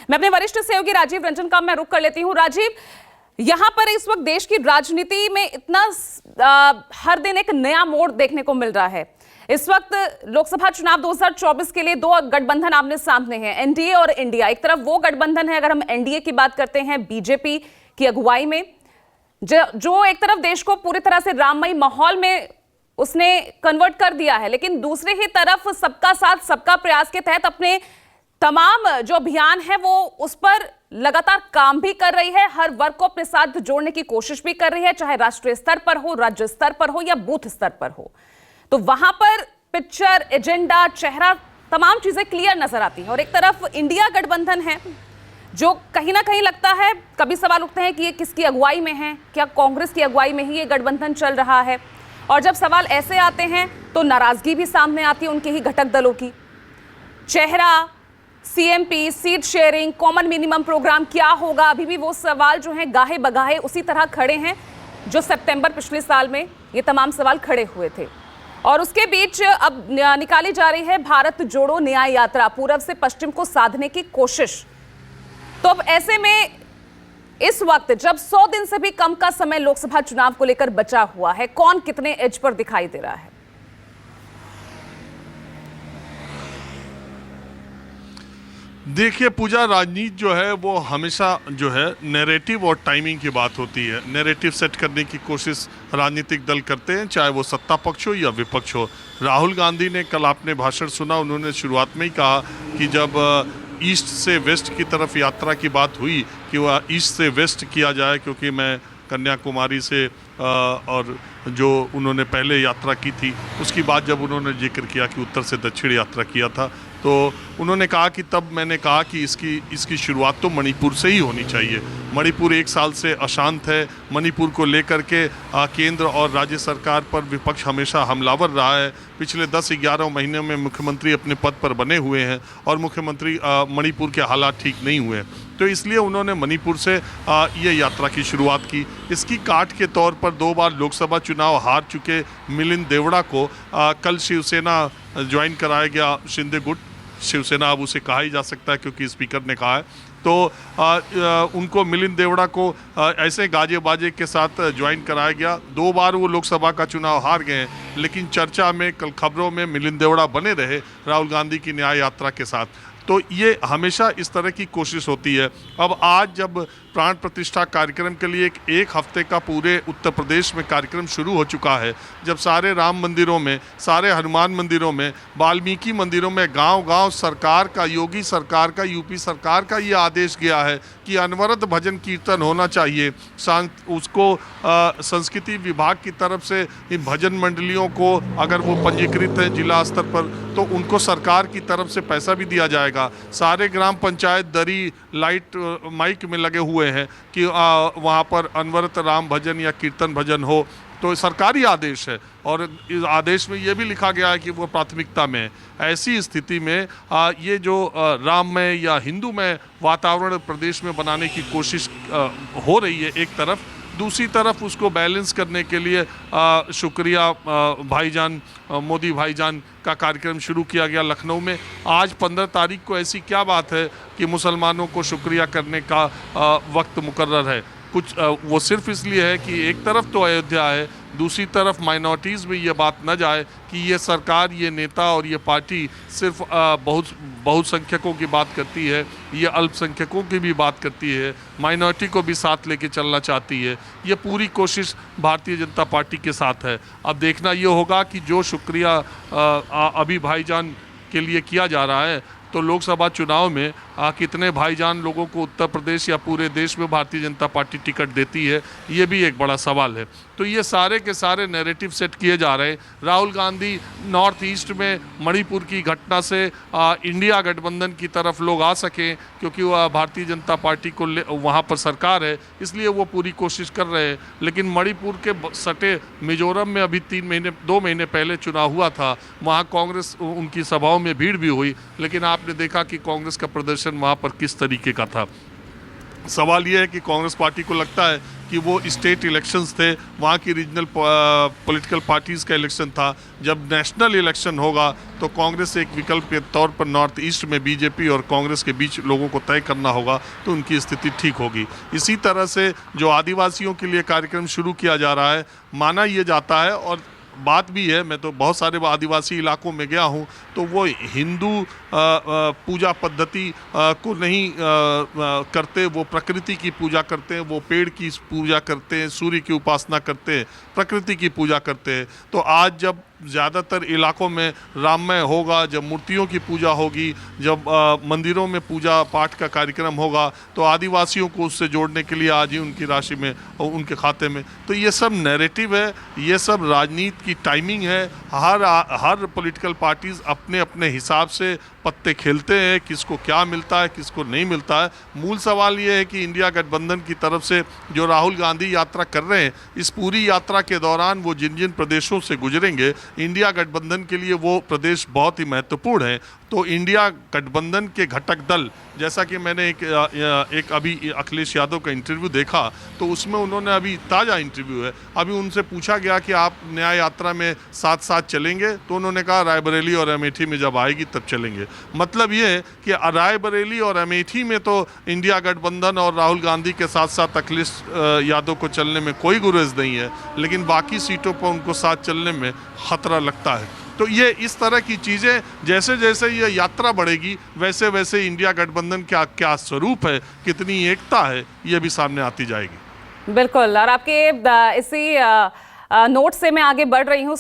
मैं अपने वरिष्ठ सहयोगी राजीव रंजन का मैं रुख कर लेती हूं। राजीव, यहां पर इस वक्त देश की राजनीति में इतना हर दिन एक नया मोड़ देखने को मिल रहा है। इस वक्त लोकसभा चुनाव 2024 के लिए दो गठबंधन आमने सामने हैं, एनडीए और इंडिया। एक तरफ वो गठबंधन है, अगर हम एनडीए की बात करते हैं, बीजेपी की अगुवाई में, जो एक तरफ देश को पूरी तरह से राममय माहौल में उसने कन्वर्ट कर दिया है, लेकिन दूसरी ही तरफ सबका साथ सबका प्रयास के तहत अपने तमाम जो अभियान है वो उस पर लगातार काम भी कर रही है, हर वर्ग को अपने साथ जोड़ने की कोशिश भी कर रही है, चाहे राष्ट्रीय स्तर पर हो, राज्य स्तर पर हो या बूथ स्तर पर हो। तो वहां पर पिक्चर, एजेंडा, चेहरा, तमाम चीजें क्लियर नजर आती है। और एक तरफ इंडिया गठबंधन है जो कहीं ना कहीं लगता है, कभी सवाल उठते हैं कि ये किसकी अगुवाई में है, क्या कांग्रेस की अगुवाई में ही ये गठबंधन चल रहा है। और जब सवाल ऐसे आते हैं तो नाराजगी भी सामने आती है उनके ही घटक दलों की। चेहरा, CMP, seat sharing, common minimum programme क्या होगा, अभी भी वो सवाल जो हैं गाहे बगाहे उसी तरह खड़े हैं जो सितंबर पिछले साल में ये तमाम सवाल खड़े हुए थे। और उसके बीच अब निकाली जा रही है भारत जोड़ो न्याय यात्रा, पूर्व से पश्चिम को साधने की कोशिश। तो अब ऐसे में इस वक्त जब 100 दिन से भी कम का समय लोकसभा चुनाव को लेकर बचा हुआ है, कौन कितने एज पर दिखाई दे रहा है? देखिए पूजा, राजनीति जो है वो हमेशा जो है नैरेटिव और टाइमिंग की बात होती है। नैरेटिव सेट करने की कोशिश राजनीतिक दल करते हैं, चाहे वो सत्ता पक्ष हो या विपक्ष हो। राहुल गांधी ने कल आपने भाषण सुना, उन्होंने शुरुआत में ही कहा कि जब ईस्ट से वेस्ट की तरफ यात्रा की बात हुई कि वह ईस्ट से वेस्ट किया जाए, क्योंकि मैं कन्याकुमारी से और जो उन्होंने पहले यात्रा की थी उसकी बात जब उन्होंने जिक्र किया कि उत्तर से दक्षिण यात्रा किया था, तो उन्होंने कहा कि तब मैंने कहा कि इसकी शुरुआत तो मणिपुर से ही होनी चाहिए। मणिपुर 1 साल से अशांत है। मणिपुर को लेकर के केंद्र और राज्य सरकार पर विपक्ष हमेशा हमलावर रहा है। पिछले 10-11 महीने में मुख्यमंत्री अपने पद पर बने हुए हैं और मुख्यमंत्री मणिपुर के हालात ठीक नहीं हुए, तो इसलिए उन्होंने मणिपुर से ये यात्रा की शुरुआत की। इसकी काट के तौर पर 2 बार लोकसभा चुनाव हार चुके मिलिंद देवड़ा को कल शिवसेना ज्वाइन कराया गया। शिंदे गुट शिवसेना अब उसे कहा ही जा सकता है क्योंकि स्पीकर ने कहा है। तो उनको मिलिंद देवड़ा को ऐसे गाजे बाजे के साथ ज्वाइन कराया गया। 2 बार वो लोकसभा का चुनाव हार गए, लेकिन चर्चा में, कल खबरों में मिलिंद देवड़ा बने रहे राहुल गांधी की न्याय यात्रा के साथ। तो ये हमेशा इस तरह की कोशिश होती है। अब आज जब प्राण प्रतिष्ठा कार्यक्रम के लिए एक हफ्ते का पूरे उत्तर प्रदेश में कार्यक्रम शुरू हो चुका है, जब सारे राम मंदिरों में, सारे हनुमान मंदिरों में, वाल्मीकि मंदिरों में गांव-गांव सरकार का, योगी सरकार का, यूपी सरकार का ये आदेश गया है कि अनवरत भजन कीर्तन होना चाहिए। उसको संस्कृति विभाग की तरफ से इन भजन मंडलियों को, अगर वो पंजीकृत है जिला स्तर पर, तो उनको सरकार की तरफ से पैसा भी दिया जाएगा। सारे ग्राम पंचायत दरी, लाइट, माइक में लगे हुए हैं कि वहाँ पर अनवरत राम भजन या कीर्तन भजन हो। तो सरकारी आदेश है और इस आदेश में ये भी लिखा गया है कि वो प्राथमिकता में है। ऐसी स्थिति में ये जो राममय या हिंदूमय वातावरण प्रदेश में बनाने की कोशिश हो रही है एक तरफ, दूसरी तरफ उसको बैलेंस करने के लिए शुक्रिया भाईजान, मोदी भाईजान का कार्यक्रम शुरू किया गया लखनऊ में। आज 15 तारीख को ऐसी क्या बात है कि मुसलमानों को शुक्रिया करने का वक्त मुकर्रर है? कुछ वो सिर्फ इसलिए है कि एक तरफ तो अयोध्या है, दूसरी तरफ माइनॉरिटीज़ में ये बात न जाए कि ये सरकार, ये नेता और ये पार्टी सिर्फ बहुसंख्यकों की बात करती है, ये अल्पसंख्यकों की भी बात करती है, माइनॉरिटी को भी साथ लेके चलना चाहती है। ये पूरी कोशिश भारतीय जनता पार्टी के साथ है। अब देखना ये होगा कि जो शुक्रिया अभी भाईजान के लिए किया जा रहा है, तो लोकसभा चुनाव में कितने भाईजान लोगों को उत्तर प्रदेश या पूरे देश में भारतीय जनता पार्टी टिकट देती है, ये भी एक बड़ा सवाल है। तो ये सारे के सारे नैरेटिव सेट किए जा रहे हैं। राहुल गांधी नॉर्थ ईस्ट में मणिपुर की घटना से इंडिया गठबंधन की तरफ लोग आ सकें, क्योंकि वह भारतीय जनता पार्टी को वहाँ पर सरकार है, इसलिए वो पूरी कोशिश कर रहे हैं। लेकिन मणिपुर के सटे मिजोरम में अभी 2 महीने पहले चुनाव हुआ था, वहाँ कांग्रेस उनकी सभाओं में भीड़ भी हुई, लेकिन आपने देखा कि कांग्रेस का प्रदर्शन वहाँ पर किस तरीके का था। सवाल यह है कि कांग्रेस पार्टी को लगता है कि वो स्टेट इलेक्शंस थे, वहाँ की रीजनल पॉलिटिकल पार्टीज़ का इलेक्शन था। जब नेशनल इलेक्शन होगा तो कांग्रेस एक विकल्प के तौर पर नॉर्थ ईस्ट में बीजेपी और कांग्रेस के बीच लोगों को तय करना होगा, तो उनकी स्थिति ठीक होगी। इसी तरह से जो आदिवासियों के लिए कार्यक्रम शुरू किया जा रहा है, माना ये जाता है और बात भी है, मैं तो बहुत सारे आदिवासी इलाकों में गया हूँ, तो वो हिंदू पूजा पद्धति को नहीं करते, वो प्रकृति की पूजा करते हैं, वो पेड़ की पूजा करते हैं, सूर्य की उपासना करते हैं, प्रकृति की पूजा करते हैं। तो आज जब ज़्यादातर इलाकों में राममय होगा, जब मूर्तियों की पूजा होगी, जब मंदिरों में पूजा पाठ का कार्यक्रम होगा, तो आदिवासियों को उससे जोड़ने के लिए आज ही उनकी राशि में और उनके खाते में, तो ये सब नैरेटिव है, ये सब राजनीति की टाइमिंग है। हर पॉलिटिकल पार्टीज अपने अपने हिसाब से पत्ते खेलते हैं, किसको क्या मिलता है, किसको नहीं मिलता है। मूल सवाल ये है कि इंडिया गठबंधन की तरफ से जो राहुल गांधी यात्रा कर रहे हैं, इस पूरी यात्रा के दौरान वो जिन जिन प्रदेशों से गुजरेंगे, इंडिया गठबंधन के लिए वो प्रदेश बहुत ही महत्वपूर्ण है। तो इंडिया गठबंधन के घटक दल, जैसा कि मैंने एक अभी अखिलेश यादव का इंटरव्यू देखा, तो उसमें उन्होंने, अभी ताज़ा इंटरव्यू है, अभी उनसे पूछा गया कि आप न्याय यात्रा में साथ साथ चलेंगे, तो उन्होंने कहा रायबरेली और अमेठी में जब आएगी तब चलेंगे। मतलब ये है कि रायबरेली और अमेठी में तो इंडिया गठबंधन और राहुल गांधी के साथ साथ अखिलेश यादव को चलने में कोई गुरेज नहीं है, लेकिन बाकी सीटों पर उनको साथ चलने में खतरा लगता है। तो ये इस तरह की चीज़ें, जैसे जैसे ये यात्रा बढ़ेगी, वैसे वैसे इंडिया गठबंधन का क्या स्वरूप है, कितनी एकता है, ये भी सामने आती जाएगी। बिल्कुल, और आपके इसी नोट से मैं आगे बढ़ रही हूँ।